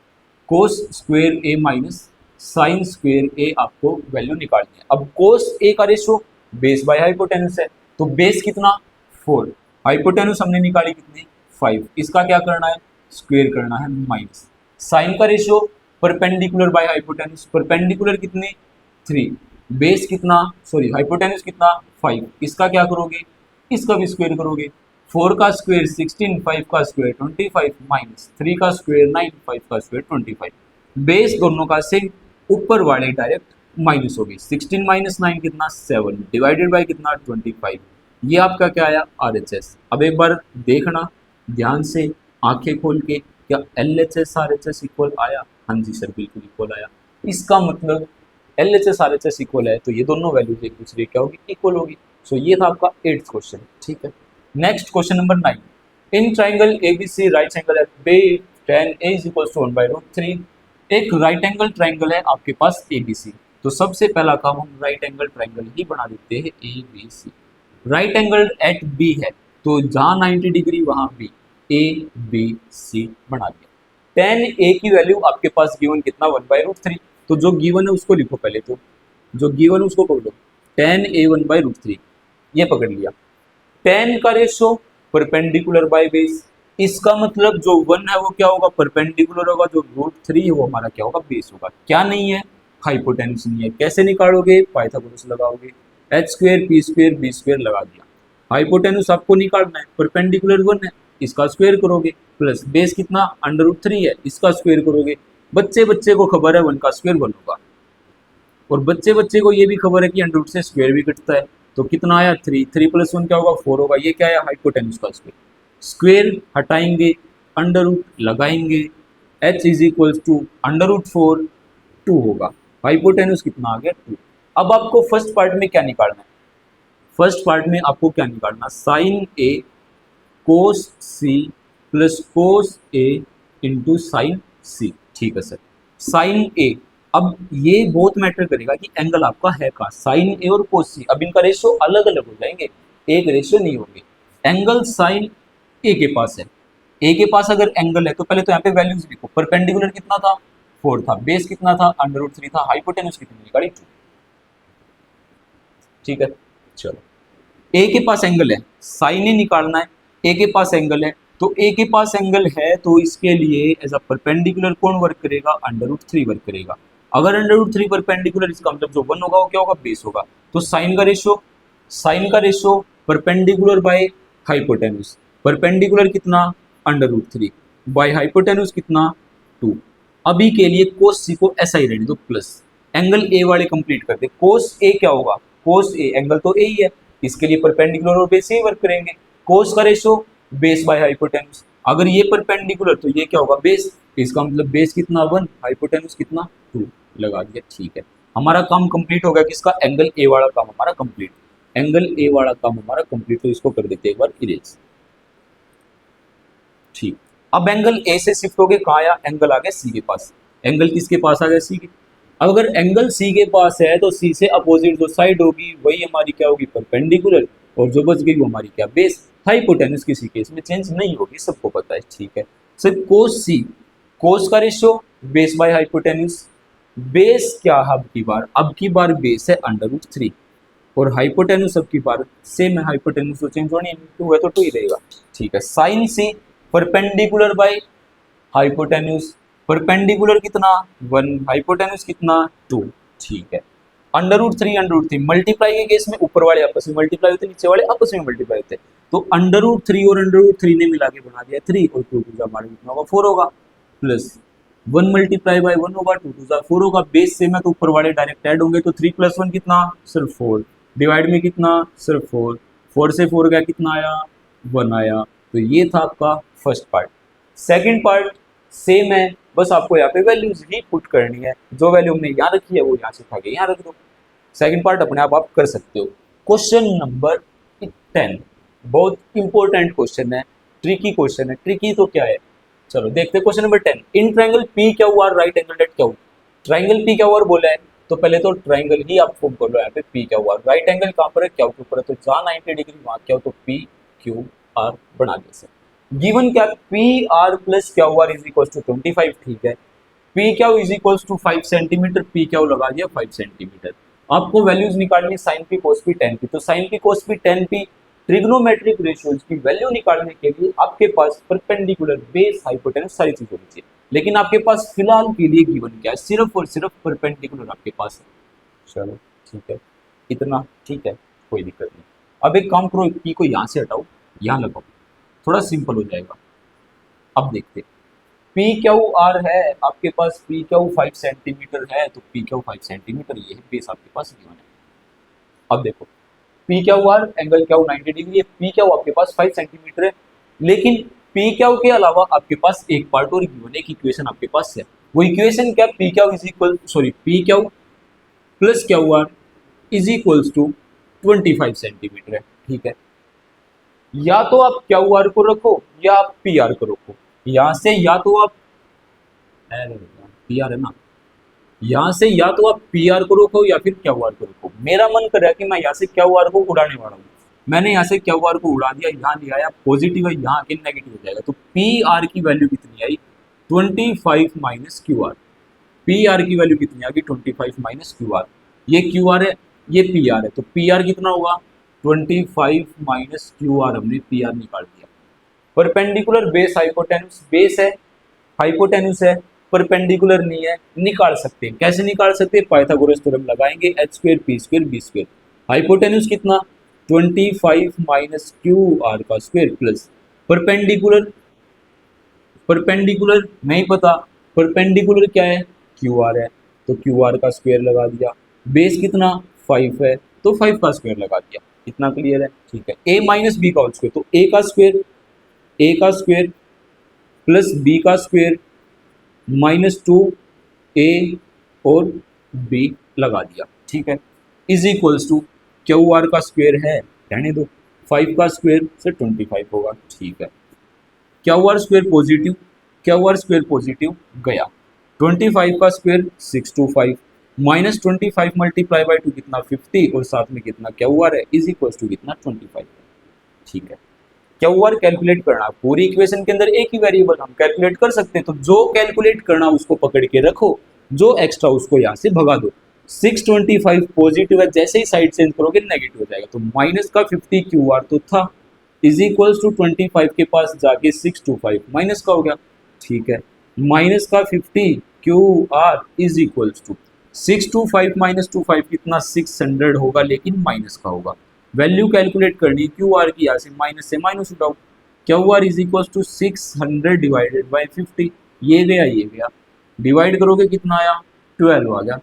cos square A minus sine square A आपको वैल्यू निकालनी है। अब कोस ए का रेशो बेस बाय हाइपोटेन्यूस है, तो बेस कितना 4, हाइपोटेन्यूस हमने निकाली कितनी 5, इसका क्या करना है स्क्वायर करना है माइनस। साइन का ratio perpendicular by hypotenuse, perpendicular कितने 3, बेस कितना सॉरी हाइपोटेन्यूस कितना 5, इसका क्या करोगे इसका भी स्क्वायर करोगे। 4 का स्क्वायर 16, 5 का स्क्वायर 25 माइनस 3 का स्क्वायर 9, 5 का स्क्वायर 25। बेस दोनों का सेम, ऊपर वाले डायरेक्ट माइनस हो गई। 16 माइनस 9 कितना 7 डिवाइडेड बाय कितना 25, ये आपका क्या आया RHS। अब एक बार देखना ध्यान से आंखें खोल के, क्या LHS RHS इक्वल आया? हाँ जी सर बिल्कुल इक्वल आया। इसका मतलब LHS RHS इक्वल है तो ये दोनों वैल्यूज एक दूसरे क्या होगी इक्वल होगी। सो ये था आपका 8th क्वेश्चन। ठीक है, next question number 9, in triangle ABC right angle at B tan A is equals to 1/√3। एक राइट एंगल ट्राइंगल है आपके पास ABC, तो सबसे पहला काम हम राइट एंगल ट्राइंगल ही बना देते हैं ABC। Right angle at B है तो जहां 90 डिग्री वहां B, ABC बना दिया। tan A की वैल्यू आपके पास गिवन कितना 1/√3, तो जो गिवन है उसको लिखो पहले, तो जो गिवन है उसको पकड़ो, tan A 1/√3 ये पकड़ लिया। tan का रेशो परपेंडिकुलर बाय बेस, इसका मतलब जो 1 है वो क्या होगा परपेंडिकुलर होगा, जो √3 है वो हमारा क्या होगा बेस होगा। क्या नहीं है हाइपोटेन्यूस नहीं है, कैसे निकालोगे पाइथागोरस लगाओगे, h square p square b square लगा दिया। हाइपोटेन्यूस आपको निकालना है, परपेंडिकुलर 1 है इसका स्क्वायर करोगे, प्लस बेस कितना √3 है इसका स्क्वायर करोगे। बच्चे बच्चे को खबर है 1 का स्क्वायर 1 होगा, और बच्चे बच्चे को ये भी खबर है कि अंडर से स्क्वायर भी कटता है, तो कितना आया 3, 3 + 1 क्या होगा 4 होगा। ये क्या है हाइपोटेन्यूस का स्क्वायर, स्क्वायर हटाएंगे अंडर रूट लगाएंगे, h इज इक्वल टू √4 2 होगा। हाइपोटेन्यूस कितना आ गया 2। अब आपको फर्स्ट पार्ट में क्या निकालना है, फर्स्ट पार्ट में आपको क्या निकालना, साइन ए कोस सी प्लस कोस ए इंटू साइन सी। ठीक है सर, साइन ए, अब ये बहुत मैटर करेगा कि एंगल आपका है कहाँ, साइन ए और कोस सी। अब इनका रेशियो अलग अलग हो जाएंगे, एक रेशियो नहीं होंगे। एंगल साइन ए के पास है, ए के पास अगर एंगल है तो पहले तो यहाँ पे वैल्यूज लिखो, परपेंडिकुलर कितना था 4 था, बेस कितना था √3 था, हाइपोटेन्यूस कितनी निकाली 2। ठीक है, चलो ए के पास एंगल है, साइन ए निकालना है, ए के पास एंगल है, तो ए के पास एंगल है तो इसके लिए एज अ परपेंडिकुलर कौन वर्क करेगा √3 वर्क करेगा। अगर √3 परपेंडिकुलर, इसका मतलब जो 1 होगा वो क्या होगा बेस होगा। तो साइन का ratio perpendicular by hypotenuse, perpendicular कितना √3 बाय हाइपोटेन्यूस कितना 2। अभी के लिए कोस सी को ऐसा ही रहने दो प्लस, एंगल ए वाले कंप्लीट कर दे। कोस ए क्या होगा, कोस ए एंगल तो ए ही है, इसके लिए परपेंडिकुलर और बेस ही वर्क करेंगे। कोस का रेशो बेस बाय हाइपोटेन्यूस, अगर ये परपेंडिकुलर तो ये क्या होगा बेस, इसका मतलब बेस कितना 1 हाइपोटेन्यूस कितना 2 लगा दिया। ठीक है, हमारा काम कंप्लीट हो गया, किसका एंगल ए वाला काम हमारा कंप्लीट, एंगल ए वाला काम हमारा कंप्लीट, तो इसको कर देते हैं एक बार इरेज। ठीक, अब एंगल ए से शिफ्ट हो गए कहाँ आया, एंगल आ गया सी के पास। एंगल किसके पास आ गया सी के, अब अगर एंगल सी के पास है तो सी से अपोजिट जो साइड होगी वही हमारी क्या होगी परपेंडिकुलर, और जो बच गई वो हमारी क्या बेस। हाइपोटेन्यूस किसी केस में चेंज नहीं होगी, सबको पता है। ठीक है सर, कोस सी, कोस का ratio base by hypotenuse, base क्या है अब की बार बेस है √3 और हाइपोटेन्यूस अब की बार सेम है, हाइपोटेन्यूस तो चेंज होनी है, 2 है तो 2 ही रहेगा। ठीक है, sine C perpendicular by hypotenuse, perpendicular कितना 1 हाइपोटेन्यूस कितना 2। ठीक है, √3 मल्टीप्लाई के केस में ऊपर वाले आपस में मल्टीप्लाई होते, नीचे वाले आपस में मल्टीप्लाई होते, तो √3 और √3 ने मिला के बना दिया 3, और 2 2 हमारे कितना होगा 4 होगा, प्लस 1 मल्टीप्लाई बाय 1 होगा, 2 2 4 होगा, बेस सेम है तो ऊपर वाले डायरेक्ट ऐड होंगे, तो 3 + 1 कितना सिर्फ 4, डिवाइड में कितना सिर्फ 4, 4 से 4 गया कितना आया 1 आया। तो ये था आपका first part. Second part same है, बस आपको यहाँ पे वैल्यूज ही पुट करनी है, जो वैल्यू हमने यहाँ रखी है वो यहाँ से उठा के यहाँ रख दो। सेकंड पार्ट अपने आप कर सकते हो। क्वेश्चन नंबर 10 बहुत इंपॉर्टेंट क्वेश्चन है, ट्रिकी क्वेश्चन है। ट्रिकी तो क्या है, चलो देखते हैं। Question number 10, in triangle P क्या हुआ राइट एंगल एट क्या हुआ, ट्राइंगल पी क्या हुआ बोला है, तो पहले तो ट्राइंगल ही आप फॉर्म कर लो। यहाँ पे पी क्या हुआ, राइट एंगल कहाँ पर है क्या के ऊपर है, तो जहाँ 90 डिग्री वहाँ क्या हो, तो पी क्यू आर बना दिया सर। गिवन क्या, P R plus Q R is equal to 25, ठीक है। P Q is equal to 5 centimeter, P Q लगा दिया 5 सेंटीमीटर। आपको वैल्यूज निकालनी sine P cos P tan P, तो sine P cos P tan P trigonometric ratios की वैल्यू निकालने के लिए आपके पास परपेंडिकुलर, बेस, हाइपोटेनस सारी चीज होनी चाहिए। लेकिन आपके पास फिलहाल के लिए गिवन क्या है, सिर्फ और सिर्फ परपेंडिकुलर आपके पास है। चलो ठीक है, इतना ठीक है, कोई दिक्कत नहीं। अब एक काम करो, पी को यहाँ से हटाओ, यहाँ लगाओ, थोड़ा सिंपल हो जाएगा। अब देखते, पी क्यू आर है आपके पास, पी क्यू 5 सेंटीमीटर है, तो पी क्यू 5 सेंटीमीटर ये है, बेस आपके पास गिवन है। अब देखो, P Q R angle Q 90 degree है, पी क्यू आपके पास 5 सेंटीमीटर है, लेकिन पी क्यू के अलावा आपके पास एक पार्ट और गिवन है, एक इक्वेशन आपके पास है। वो इक्वेशन क्या, P Q is equal, sorry, P Q plus Q R is equals to 25 centimetre है, ठीक है। या तो आप क्यू आर को रखो या आप पी आर को रखो, यहां से या तो आप पी आर है ना, यहाँ से या तो आप पी आर को रखो या फिर क्यू आर को रखो। मेरा मन कर रहा है कि मैं यहाँ से क्यू आर को उड़ाने वाला हूँ, मैंने यहाँ से क्यू आर को उड़ा दिया, यहाँ ले आया पॉजिटिव है, यहाँ आके नेगेटिव हो जाएगा, तो पी आर की वैल्यू कितनी आई, 25 minus Q are. P R की वैल्यू कितनी आ गई, 25 माइनस क्यू आर। ये क्यू आर है, ये पी आर है, तो पी आर कितना होगा, 25 माइनस क्यू आर, हमने पी आर निकाल दिया। परपेंडिकुलर बेस हाइपोटेन्यूज, बेस है, हाइपोटेन्यूज है, परपेंडिकुलर नहीं है, निकाल सकते हैं। कैसे निकाल सकते हैं, पाइथागोरस थ्योरम लगाएंगे, H square P square B square. Hypotenuse कितना, 25 माइनस क्यू आर का स्क्वायर प्लस परपेंडिकुलर, परपेंडिकुलर नहीं पता, परपेंडिकुलर क्या है, क्यू आर है, तो क्यू आर का स्क्वायर लगा दिया। बेस कितना 5 है, तो 5 का स्क्वायर लगा दिया। इतना क्लियर है, ठीक है। ए माइनस बी का होल स्क्वायर, तो ए का स्क्वायर, ए का स्क्वायर प्लस बी का स्क्वायर माइनस 2 ए और बी लगा दिया, ठीक है, is equals to Q R का स्क्वायर है, रहने दो, 5 का स्क्वायर से 25 होगा, ठीक है। Q R square positive, Q R square positive गया, 25 का स्क्वायर 625 माइनस 25 मल्टीप्लाई बाई 2 कितना 50 और साथ में कितना क्यू आर है, इज इक्वल्स टू कितना 25, ठीक है। क्यू आर कैलकुलेट करना, पूरी इक्वेशन के अंदर एक ही वेरिएबल हम कैलकुलेट कर सकते हैं, तो जो कैलकुलेट करना उसको पकड़ के रखो, जो एक्स्ट्रा उसको यहाँ से भगा दो। 625 पॉजिटिव है, जैसे ही साइड चेंज करोगे नेगेटिव हो जाएगा, तो माइनस का 50 क्यू आर तो था, इज इक्वल्स टू 25 के पास जाके 625 माइनस का हो गया, ठीक है। माइनस का 50 Q R is equals to 625 minus 25 कितना 600 होगा, लेकिन माइनस का होगा। वैल्यू कैलकुलेट करनी क्यू आर की, यहाँ से माइनस उठाओ, Q R is equal to 600 divided by 50, ये गया, डिवाइड करोगे कितना आया 12 आ गया।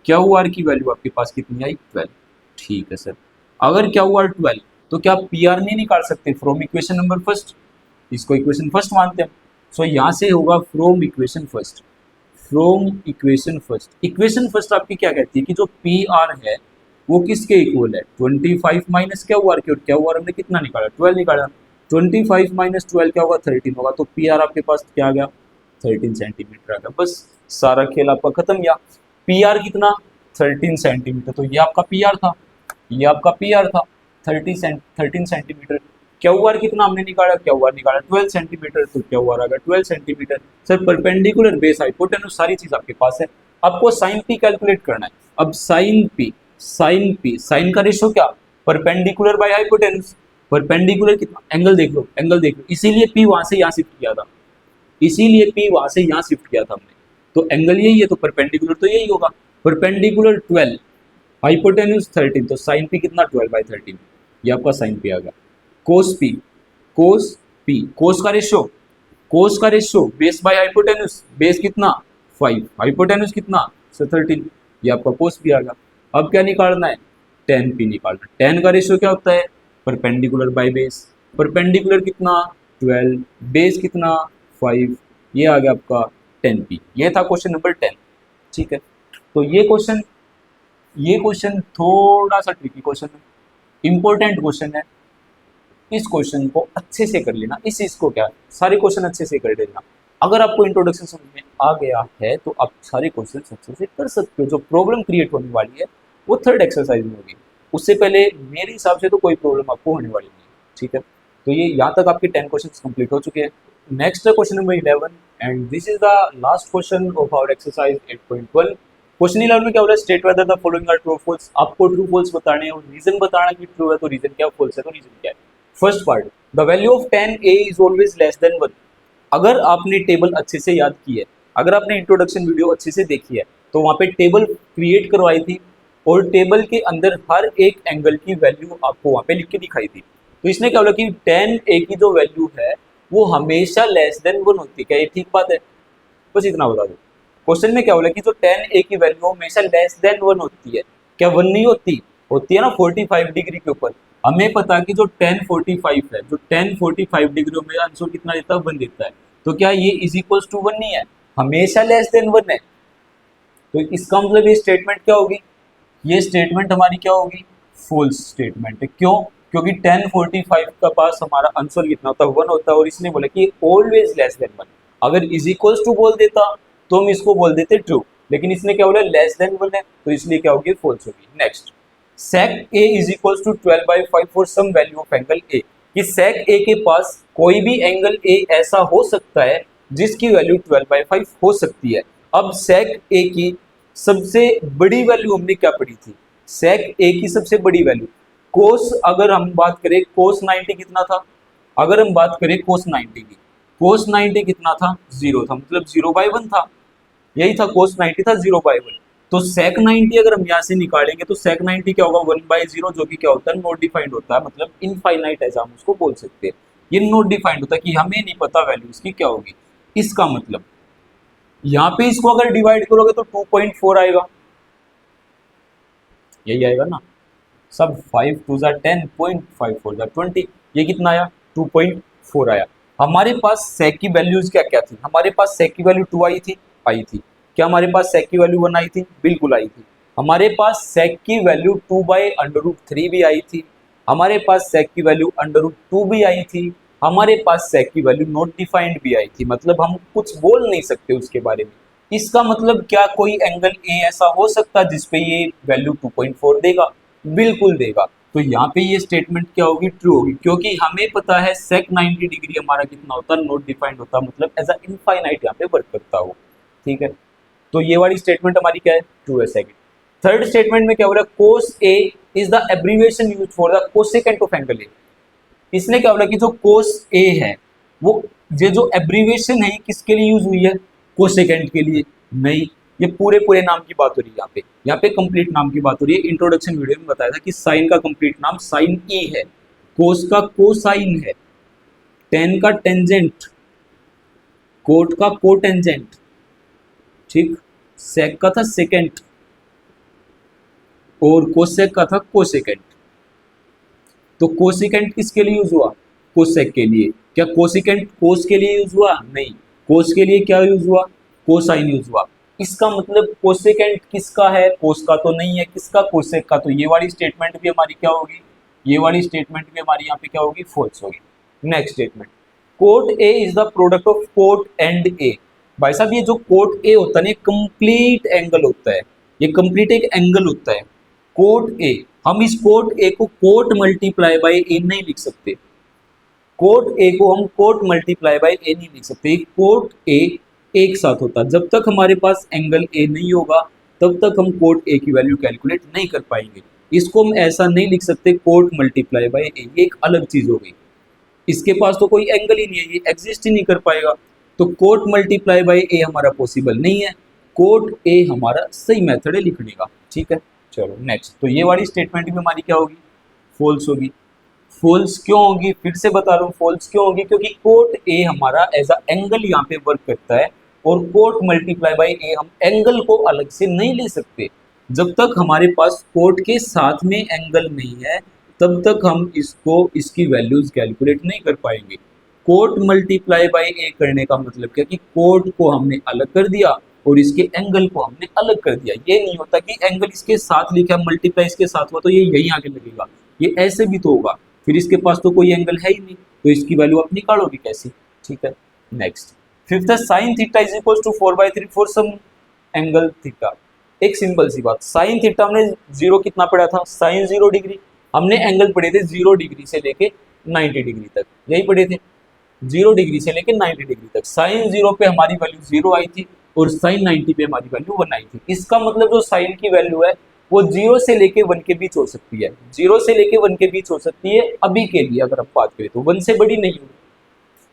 क्यू आर की वैल्यू आपके पास कितनी आई 12, ठीक है सर। अगर क्यू आर 12 तो क्या पी आर नहीं निकाल सकते फ्रॉम इक्वेशन नंबर फर्स्ट, इसको इक्वेशन फर्स्ट मानते हैं, सो यहाँ से होगा from equation first, from equation first. Equation first आपकी क्या कहती है कि जो पी आर है वो किसके इक्वल है, 25 माइनस क्यू आर के, और क्यू आर हमने कितना निकाला 12 निकाला, 25 माइनस 12 क्या होगा 13 होगा, तो पी आर आपके पास क्या आ गया 13 सेंटीमीटर आ गया, बस सारा खेल आपका खत्म। या पी आर कितना 13 सेंटीमीटर, तो ये आपका पी आर था, ये आपका पी आर था 13 सेंटीमीटर। क्यू आर कितना हमने निकाला, क्यू आर निकाला 12 सेंटीमीटर, तो क्यू आर आ गया 12 centimetre. Sir perpendicular base hypotenuse सारी चीज आपके पास है, आपको साइन पी कैलकुलेट करना है। अब साइन पी, साइन का रेशो क्या, परपेंडिकुलर बाय हाइपोटेन्यूज, परपेंडिकुलर कितना, एंगल देख लो, एंगल देख लो, इसीलिए पी वहां से यहाँ शिफ्ट किया था, इसीलिए पी वहां से यहाँ शिफ्ट किया था हमने, तो एंगल यही है, तो परपेंडिकुलर तो यही होगा, परपेंडिकुलर 12 हाइपोटेन्यूज 13, तो साइन पी कितना 12/13, ये आपका साइन पी आ गया। कोस पी, कोस का ratio, base by hypotenuse, base कितना 5, हाइपोटेन्यूज कितना 13, ये आपका कोस पी आ गया। अब क्या निकालना है, टेन पी निकालना, टेन का रेशियो क्या होता है, परपेंडिकुलर बाय बेस, परपेंडिकुलर कितना 12, बेस कितना 5, ये आ गया आपका 10 पी। ये था क्वेश्चन नंबर 10, ठीक है। तो ये क्वेश्चन थोड़ा सा ट्रिकी क्वेश्चन है, इंपॉर्टेंट क्वेश्चन है, इस क्वेश्चन को अच्छे से कर लेना, इस चीज को क्या सारे क्वेश्चन अच्छे से कर लेना। अगर आपको इंट्रोडक्शन समझ में आ गया है तो आप सारे क्वेश्चन अच्छे से कर सकते हो। जो प्रॉब्लम क्रिएट होने वाली है वो थर्ड एक्सरसाइज में होगी, उससे पहले मेरे हिसाब से तो कोई प्रॉब्लम आपको होने वाली नहीं है, ठीक है। तो ये यहाँ तक आपके 10 क्वेश्चन कंप्लीट हो चुके हैं। नेक्स्ट है question number 11 and this is the last question of our exercise 8.12। Question 11 में क्या हो रहा है, state whether the following are true और फॉल्स। आपको ट्रू फॉल्स बताने हैं और रीजन बताना कि ट्रू है तो रीजन क्या, फॉल्स है तो रीजन क्या है। First part, the value of 10a is always less than 1। अगर आपने टेबल अच्छे से याद की है, अगर आपने इंट्रोडक्शन वीडियो अच्छे से देखी है, तो वहाँ पे टेबल क्रिएट करवाई थी और टेबल के अंदर हर एक एंगल की वैल्यू आपको वहाँ पे लिख के दिखाई थी। तो इसने क्या बोला कि 10a की जो वैल्यू है वो हमेशा लेस देन 1 होती है। क्या ये ठीक बात है? बस इतना बता दो। क्वेश्चन में क्या बोला कि जो 10a की वैल्यू हमेशा लेस देन 1 होती है। क्या 1 नहीं होती? होती है ना 45 डिग्री के ऊपर। हमें पता है कि जो 1045 है, जो 1045 डिग्री में आंसर कितना देता है, 1 देता है। तो क्या ये इज इक्वल्स टू 1 नहीं है? हमेशा लेस देन 1 है। तो इसका मतलब ये स्टेटमेंट क्या होगी? ये स्टेटमेंट हमारी क्या होगी? फॉल्स स्टेटमेंट है। क्यों? क्योंकि 1045 का पास हमारा आंसर कितना होता है, 1 होता है और इसने बोला कि ऑलवेज लेस देन 1। अगर इज इक्वल्स टू बोल देता तो हम इसको बोल देते ट्रू, लेकिन इसने क्या बोला, लेस देन 1 है, तो इसलिए क्या होगी, फॉल्स होगी। Next, sec a is equals to 12/5 for some value of angle a। कि sec a के पास कोई भी एंगल a ऐसा हो सकता है जिसकी वैल्यू 12/5 हो सकती है। अब sec a की सबसे बड़ी वैल्यू हमने क्या पढ़ी थी? sec a की सबसे बड़ी वैल्यू cos, अगर हम बात करें cos 90 कितना था? अगर हम बात करें cos 90 की, cos 90 कितना था? 0 था, मतलब 0/1 था। यही था, cos 90 था 0/1। तो sec 90 अगर हम यहाँ से निकालेंगे तो sec 90 क्या होगा, 1/0, जो कि क्या होता है, नॉट डिफाइंड होता है, मतलब इनफाइनाइट ऐसा हम उसको बोल सकते हैं। ये नॉट डिफाइंड होता है कि हमें नहीं पता वैल्यू इसकी क्या होगी। इसका मतलब यहाँ पे इसको अगर डिवाइड करोगे तो 2.4 आएगा, यही आएगा ना सब। 5 2 10, 5 4 20, ये कितना आया, 2.4 आया। हमारे पास sec की वैल्यूज क्या क्या थी? हमारे पास sec की वैल्यू 2 आई थी, आई थी। क्या हमारे पास sec की वैल्यू 1 आई थी? बिल्कुल आई थी। हमारे पास sec की वैल्यू 2/√3 भी आई थी। हमारे पास sec की वैल्यू √2 भी आई थी। हमारे पास sec की वैल्यू नॉट डिफाइंड भी आई थी, मतलब हम कुछ बोल नहीं सकते उसके बारे में। इसका मतलब क्या कोई एंगल ए ऐसा हो सकता है जिसपे ये वैल्यू 2.4 देगा? बिल्कुल देगा। तो यहाँ पे ये स्टेटमेंट क्या होगी, ट्रू होगी, क्योंकि हमें पता है sec 90 डिग्री हमारा कितना होता है, नॉट डिफाइंड होता है, मतलब एज अ इनफाइनाइट यहाँ पे वर्क करता हो। ठीक है, तो ये वाली स्टेटमेंट हमारी क्या है, ट्रू है। सेकंड, थर्ड स्टेटमेंट में क्या हो रहा है, cos a is the abbreviation used for the cosecant of angle a। इसने क्या बोला कि जो cos a है वो, ये जो एब्रीविएशन है किसके लिए यूज हुई है, कोसेकेंट के लिए नहीं। ये पूरे पूरे नाम की बात हो रही है यहाँ पे कंप्लीट नाम की बात हो रही है। इंट्रोडक्शन वीडियो में बताया था कि साइन का कंप्लीट नाम साइन ए है, कोस का कोसाइन है, टेन का टेंजेंट, कोट का कोटेंजेंट, ठीक, सेक का था सेकेंट और कोसेक का था कोसेकेंट। तो कोसेकेंट किसके लिए यूज हुआ, कोसेक के लिए। क्या कोसेकेंट कोस के लिए यूज हुआ? नहीं। कोस के लिए क्या यूज हुआ, कोसाइन यूज हुआ। इसका मतलब कोसेकेंट किसका है, कोस का तो नहीं है, किसका, कोसेक का। तो ये वाली स्टेटमेंट भी हमारी क्या होगी, ये वाली स्टेटमेंट भी हमारी यहाँ पे क्या होगी, फॉल्स होगी। Next statement, cot A is the product of cot and A. भाई साहब ये जो कोट ए होता है ना, कंप्लीट एंगल होता है, ये कंप्लीट एक एंगल होता है कोट ए। हम इस कोट ए को कोट मल्टीप्लाई बाय ए नहीं लिख सकते, कोट ए को हम कोट मल्टीप्लाई बाय ए नहीं लिख सकते। कोट ए एक साथ होता है, जब तक हमारे पास एंगल ए नहीं होगा तब तक हम कोट ए की वैल्यू कैलकुलेट नहीं कर पाएंगे। इसको हम ऐसा नहीं लिख सकते कोट मल्टीप्लाई बाय ए, ये एक अलग चीज हो गई। इसके पास तो कोई एंगल ही नहीं है, ये एग्जिस्ट ही नहीं कर पाएगा। तो कोट मल्टीप्लाई बाय ए हमारा पॉसिबल नहीं है, कोट ए हमारा सही मेथड है लिखने का। ठीक है, चलो नेक्स्ट। तो ये वाली स्टेटमेंट भी हमारी क्या होगी, फॉल्स होगी। फॉल्स क्यों होगी, फिर से बता रहा हूँ फॉल्स क्यों होगी, क्योंकि कोट ए हमारा एज अ एंगल यहाँ पे वर्क करता है और कोट मल्टीप्लाई बाय ए हम एंगल को अलग से नहीं ले सकते। जब तक हमारे पास कोट के साथ में एंगल नहीं है तब तक हम इसको, इसकी वैल्यूज कैलकुलेट नहीं कर पाएंगे। कोट मल्टीप्लाई बाय ए करने का मतलब क्या कि कोट को हमने अलग कर दिया और इसके एंगल को हमने अलग कर दिया। ये नहीं होता कि एंगल इसके साथ लिखा, मल्टीप्लाई इसके साथ हुआ तो ये यहीं आके लगेगा, ये ऐसे भी तो होगा। फिर इसके पास तो कोई एंगल है ही नहीं, तो इसकी वैल्यू आप निकालोगे कैसे। ठीक है, नेक्स्ट। फिफ्थ है sine theta is equal to 4/3 for some angle theta. एक सिंपल सी बात, साइन थीटा हमने जीरो कितना पढ़ा था, साइन 0 डिग्री। हमने एंगल पढ़े थे 0 डिग्री से लेके 90 डिग्री तक, यही पढ़े थे। 0 डिग्री से लेके 90 डिग्री तक साइन 0 पे हमारी वैल्यू 0 आई थी और साइन 90 पे हमारी वैल्यू 1 आई थी। इसका मतलब जो साइन की वैल्यू है वो 0 से लेके 1 के बीच हो सकती है, 0 से लेके 1 के बीच हो सकती है अभी के लिए। अगर हम बात करें तो 1 से बड़ी नहीं होगी,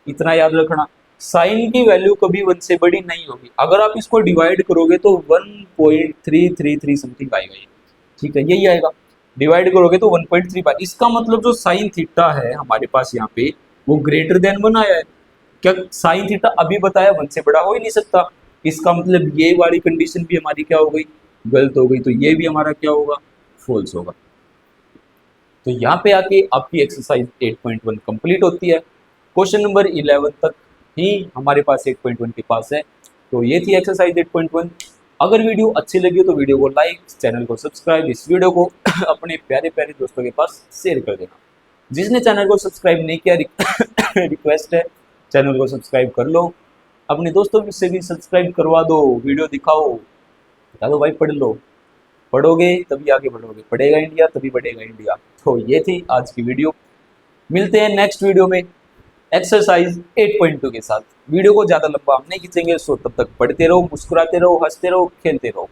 इतना याद रखना। साइन की वैल्यू कभी 1 से बड़ी नहीं होगी। अगर आप इसको डिवाइड करोगे तो 1.333 समथिंग आएगा ये, ठीक है, यही आएगा। डिवाइड करोगे तो 1.35। इसका मतलब जो साइन थीटा है हमारे पास यहाँ पे वो ग्रेटर देन 1 आया है। क्या साइन थीटा अभी बताया 1 से बड़ा हो ही नहीं सकता। इसका मतलब ये वाली कंडीशन भी हमारी क्या हो गई, गलत हो गई। तो ये भी हमारा क्या होगा, फॉल्स होगा। तो यहाँ पे आके आपकी एक्सरसाइज 8.1 कंप्लीट होती है। क्वेश्चन नंबर 11 तक ही हमारे पास 8.1 के पास है। तो ये थी एक्सरसाइज 8.1। अगर वीडियो अच्छी लगी हो तो वीडियो को लाइक, चैनल को सब्सक्राइब, इस वीडियो को अपने प्यारे प्यारे दोस्तों के पास शेयर कर देना। जिसने चैनल को सब्सक्राइब नहीं किया रिक्वेस्ट है चैनल को सब्सक्राइब कर लो, अपने दोस्तों से भी सब्सक्राइब करवा दो, वीडियो दिखाओ, बता दो भाई पढ़ लो। पढ़ोगे तभी आगे बढ़ोगे, पढ़ेगा इंडिया तभी बढ़ेगा इंडिया। तो ये थी आज की वीडियो। मिलते हैं नेक्स्ट वीडियो में एक्सरसाइज 8.2 के साथ। वीडियो को ज़्यादा लंबा हम नहीं खींचेंगे, सो तब तक पढ़ते रहो, मुस्कुराते रहो, हंसते रहो, खेलते रहो।